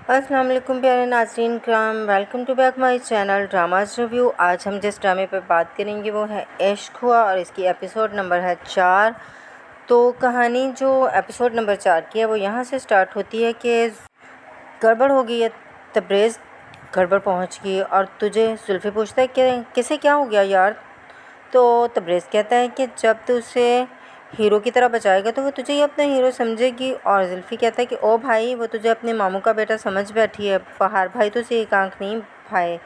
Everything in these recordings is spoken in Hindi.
अस्सलाम वालेकुम प्यारे नाज़रीन कराम, welcome to back my channel dramas review. आज हम जिस ड्रामे पर बात करेंगे वो है इश्क हुआ और इसकी एपिसोड नंबर है 4। तो कहानी जो एपिसोड नंबर 4 की है वो यहाँ से स्टार्ट होती है कि गड़बड़ हो गई है, तब्रेज़ गड़बड़ पहुँच गई और तुझे जुल्फ़ी पूछता है कि किसे क्या हो गया यार। तो तब्रेज़ कहता है कि जब तू उसे हीरो की तरह बचाएगा तो वो तुझे ही अपना हीरो समझेगी। और जुल्फ़ी कहता है कि ओ भाई, वो तुझे अपने मामू का बेटा समझ बैठी है, बहार भाई तो उसे एक आँख नहीं भाई।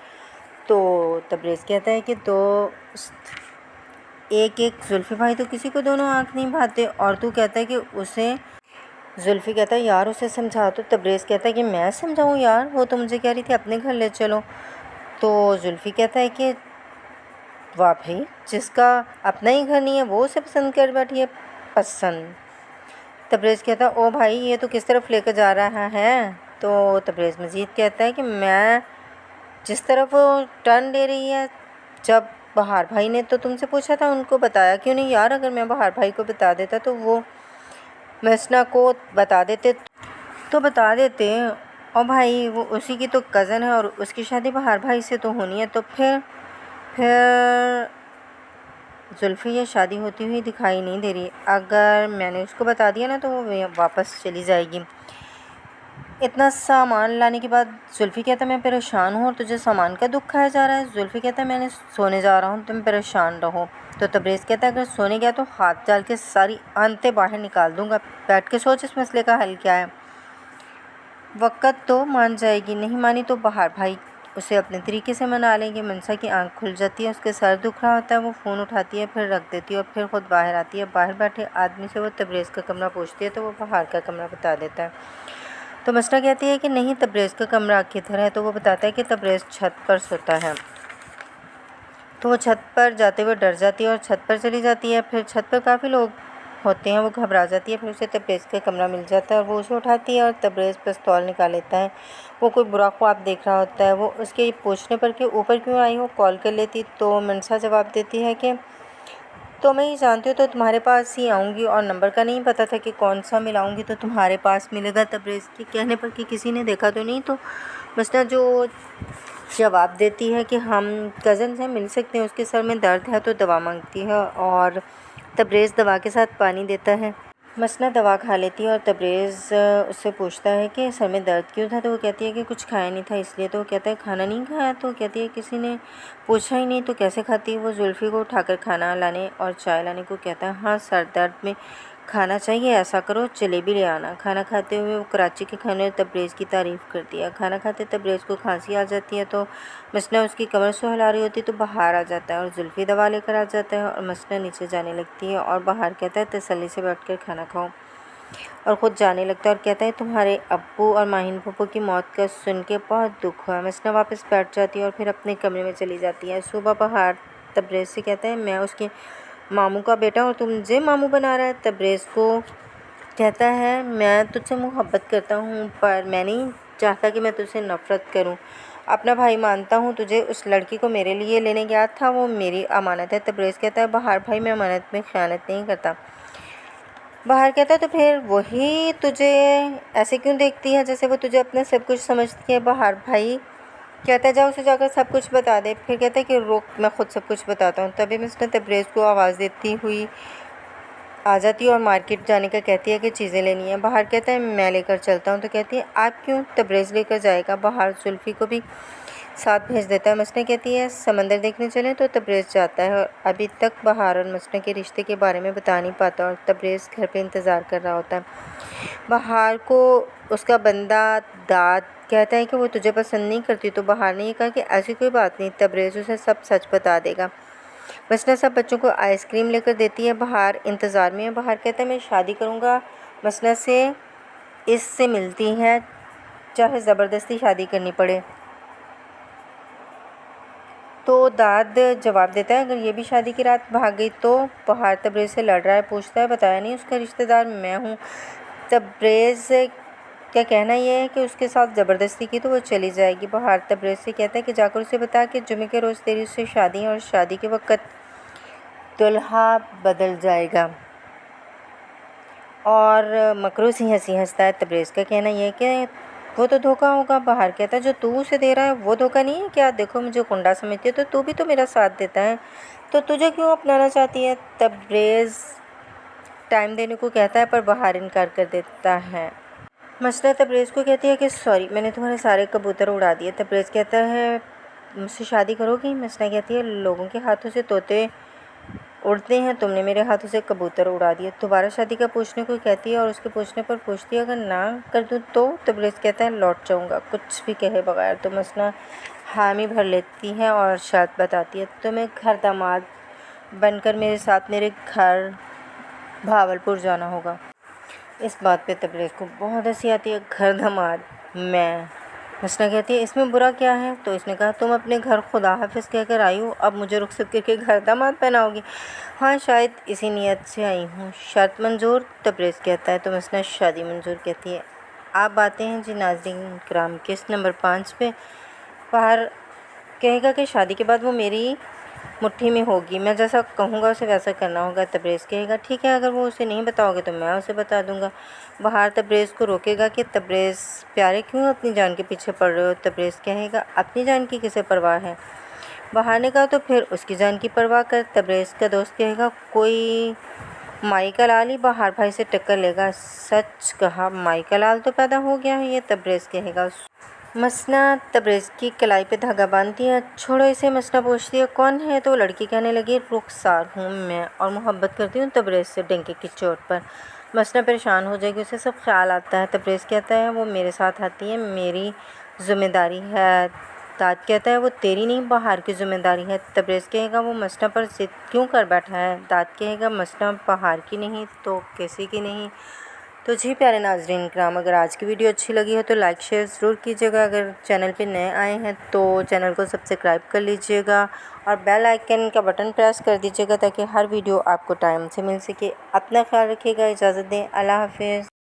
तो तब्रेज़ कहता है कि दोस्त एक एक जुल्फ़ी भाई तो किसी को दोनों आँख नहीं भाते। और तू कहता है कि उसे जुल्फ़ी कहता है यार उसे समझा। तो तब्रेज़ कहता है कि मैं समझाऊँ यार, वो तो मुझे कह रही थी अपने घर ले चलो। तो जुल्फ़ी कहता है कि वाह भाई, जिसका अपना ही घर नहीं है वो उसे पसंद कर बैठी है। पसंद। तब्रेज़ कहता है ओ भाई, ये तो किस तरफ लेकर जा रहा है। तो तब्रेज़ मज़ीद कहता है कि मैं जिस तरफ वो टर्न ले रही है, जब बहार भाई ने तो तुमसे पूछा था उनको बताया क्यों नहीं यार। अगर मैं बहार भाई को बता देता तो वो मसना को बता देते तो बता देते। और भाई वो उसी की तो कज़न है और उसकी शादी बहार भाई से तो होनी है। तो फिर जुल्फ़ी ये शादी होती हुई दिखाई नहीं दे रही। अगर मैंने उसको बता दिया ना तो वो वापस चली जाएगी। इतना सामान लाने के बाद जुल्फ़ी कहता है मैं परेशान हूँ और तुझे सामान का दुख खाया जा रहा है। जुल्फ़ी कहता है मैंने सोने जा रहा हूँ, तुम परेशान रहो। तो तब्रेज़ कहता है अगर सोने गया तो हाथ डाल के सारी आंतें बाहर निकाल दूँगा। बैठ के सोच इस मसले का हल क्या है। वक़्त तो मान जाएगी, नहीं मानी तो बहार भाई उसे अपने तरीके से मना लेंगे। मनसा की आंख खुल जाती है, उसके सर दुख रहा होता है, वो फ़ोन उठाती है, फिर रख देती है और फिर ख़ुद बाहर आती है। बाहर बैठे आदमी से वो तब्रेज़ का कमरा पूछती है तो वो बहार का कमरा बता देता है। तो मसरा कहती है कि नहीं, तब्रेज़ का कमरा किधर है। तो वो बताता है कि तब्रेज़ छत पर सोता है। तो वो छत पर जाते हुए डर जाती है और छत पर चली जाती है। फिर छत पर काफ़ी लोग होते हैं, वो घबरा जाती है। फिर उसे तब्रेज़ का कमरा मिल जाता है और वो उसे उठाती है और तब्रेज़ पिस्तौल निकाल लेता है। वो कोई बुरा ख्वाब देख रहा होता है। वो उसके पूछने पर कि ऊपर क्यों आई हो, कॉल कर लेती। तो मनसा जवाब देती है कि तो मैं ही जानती हूँ तो तुम्हारे पास ही आऊँगी और नंबर का नहीं पता था कि कौन सा मिलाऊँगी तो तुम्हारे पास मिलेगा। तब्रेज़ के कहने पर कि किसी ने देखा तो नहीं। तो मसना जो जवाब देती है कि हम कज़न से मिल सकते हैं, उसके सर में दर्द है। तो दवा मांगती है और तब्रेज़ दवा के साथ पानी देता है। मसना दवा खा लेती है और तब्रेज़ उससे पूछता है कि सर में दर्द क्यों था। तो वो कहती है कि कुछ खाया नहीं था इसलिए। तो वो कहता है खाना नहीं खाया। तो कहती है किसी ने पूछा ही नहीं तो कैसे खाती। वो जुल्फ़ी को उठाकर खाना लाने और चाय लाने को कहता है। हाँ, सर दर्द में खाना चाहिए, ऐसा करो जलेबी ले आना। खाना खाते हुए वो कराची के खाने तब्रेज़ की तारीफ़ करती है। खाना खाते तब्रेज़ को खांसी आ जाती है तो मसना उसकी कमर सहला रही होती तो बाहर आ जाता है और जुल्फ़ी दवा लेकर आ जाता है और मसना नीचे जाने लगती है और बाहर कहता है तसल्ली से बैठकर खाना खाओ। और ख़ुद जाने लगता है और कहता है तुम्हारे अब्बू और माहिन फूफू की मौत का सुन के बहुत दुख हुआ। मसना वापस बैठ जाती है और फिर अपने कमरे में चली जाती है। सुबह बाहर तब्रेज़ से कहता है मैं उसके मामू का बेटा और तुम मुझे मामू बना रहा है। तब्रेज़ को कहता है मैं तुझसे मोहब्बत करता हूँ पर मैं नहीं चाहता कि मैं तुझसे नफ़रत करूँ। अपना भाई मानता हूँ तुझे। उस लड़की को मेरे लिए लेने गया था, वो मेरी अमानत है। तब्रेज़ कहता है बहार भाई मैं अमानत में ख़यानत नहीं करता। बाहर कहता है तो फिर वही तुझे ऐसे क्यों देखती है जैसे वो तुझे अपना सब कुछ समझती है। बाहर भाई कहता है जा उसे जाकर सब कुछ बता दे। फिर कहता है कि रुक, मैं ख़ुद सब कुछ बताता हूँ। तभी मिस्टर तब्रेज़ को आवाज़ देती हुई आ जाती है और मार्केट जाने का कहती है कि चीज़ें लेनी है। बाहर कहता है मैं लेकर चलता हूँ। तो कहती है आप क्यों। तब्रेज़ लेकर जाएगा। बाहर जुल्फ़ी को भी साथ भेज देता है। मसना कहती है समंदर देखने चलें। तो तब्रेज़ जाता है और अभी तक बहार और मसना के रिश्ते के बारे में बता नहीं पाता और तब्रेज़ घर पे इंतज़ार कर रहा होता है। बहार को उसका बंदा दाद कहता है कि वो तुझे पसंद नहीं करती। तो बहार ने ये कहा कि ऐसी कोई बात नहीं, तब्रेज़ उसे सब सच बता देगा। मसना सब बच्चों को आइसक्रीम लेकर देती है। बहार इंतज़ार में है। बहार कहता है मैं शादी करूँगा मसना से, इससे मिलती है चाहे ज़बरदस्ती शादी करनी पड़े। तो दाद जवाब देता है अगर ये भी शादी की रात भाग गई तो। बहार तब्रेज़ से लड़ रहा है, पूछता है बताया नहीं उसका रिश्तेदार मैं हूँ। तब्रेज़ का कहना यह है कि उसके साथ ज़बरदस्ती की तो वो चली जाएगी। बहार तब्रेज़ से कहता है कि जाकर उसे बता कि जुमे के रोज़ तेरी उससे शादी है और शादी के वक़्त दुल्हा बदल जाएगा। और मकरू सी हंसी हंसता है। तब्रेज़ का कहना यह है कि वो तो धोखा होगा। बहार कहता है जो तू उसे दे रहा है वो धोखा नहीं है क्या? देखो मुझे गुंडा समझती है तो तू भी तो मेरा साथ देता है, तो तुझे क्यों अपनाना चाहती है? तबरेज़ टाइम देने को कहता है पर बहार इनकार कर देता है। मसला तबरेज़ को कहती है कि सॉरी मैंने तुम्हारे सारे कबूतर उड़ा दिए। तबरेज़ कहता है मुझसे शादी करोगी? मसला कहती है लोगों के हाथों से तोते उड़ते हैं, तुमने मेरे हाथों से कबूतर उड़ा दिए। दोबारा शादी का पूछने को कहती है और उसके पूछने पर पूछती है अगर ना कर दूँ तो? तबरेज़ कहता है लौट जाऊँगा, कुछ भी कहे बगैर। तो मसला हामी भर लेती है और शर्त बताती है तुम्हें घर दामाद बनकर मेरे साथ मेरे घर भावलपुर जाना होगा। इस बात पे तबरेज़ को बहुत हंसी आती है। घर दामाद मैं? मसना कहती है इसमें बुरा क्या है? तो इसने कहा तुम अपने घर खुदा हाफिज़ कहकर आई हो, अब मुझे रुखसत करके घर दामाद पहनाओगी? हाँ शायद इसी नीयत से आई हूँ। शर्त मंजूर? तबरेज़ कहता है। तो मसना शादी मंजूर कहती है। आप आते हैं जी नाज़रीन किराम किस्त नंबर 5 पे। बाहर कहेगा कि शादी के बाद वो मेरी मुट्ठी में होगी, मैं जैसा कहूँगा उसे वैसा करना होगा। तबरेज़ कहेगा ठीक है, अगर वो उसे नहीं बताओगे तो मैं उसे बता दूँगा। बहार तबरेज़ को रोकेगा कि तबरेज़ प्यारे क्यों अपनी जान के पीछे पड़ रहे हो? तबरेज़ कहेगा अपनी जान की किसे परवाह है? बहार ने कहा तो फिर उसकी जान की परवाह कर। तबरेज़ का दोस्त कहेगा कोई माई का लाल ही बहार भाई से टक्कर लेगा। सच कहा, माई का लाल तो पैदा हो गया है ये। तबरेज़ कहेगा। मसना तबरेज़ की कलाई पे धागा बांधती है। छोड़ो इसे। मसना पूछती है कौन है? तो लड़की कहने लगी रुखसार हूँ मैं और मोहब्बत करती हूँ तबरेज़ से डंके की चोट पर। मसना परेशान हो जाएगी, उसे सब ख्याल आता है। तबरेज़ कहता है वो मेरे साथ आती है, मेरी ज़िम्मेदारी है। दाद कहता है वो तेरी नहीं बहार की ज़िम्मेदारी है। तबरेज़ कहेगा वो मसना पर ज़िद क्यों कर बैठा है? दाद कहेगा मसना बहार की नहीं तो किसी की नहीं। तो जी प्यारे नाज़रीन किराम, अगर आज की वीडियो अच्छी लगी हो तो लाइक शेयर ज़रूर कीजिएगा। अगर चैनल पे नए आए हैं तो चैनल को सब्सक्राइब कर लीजिएगा और बेल आइकन का बटन प्रेस कर दीजिएगा ताकि हर वीडियो आपको टाइम से मिल सके। अपना ख्याल रखिएगा, इजाज़त दें, अल्लाह हाफ़िज़।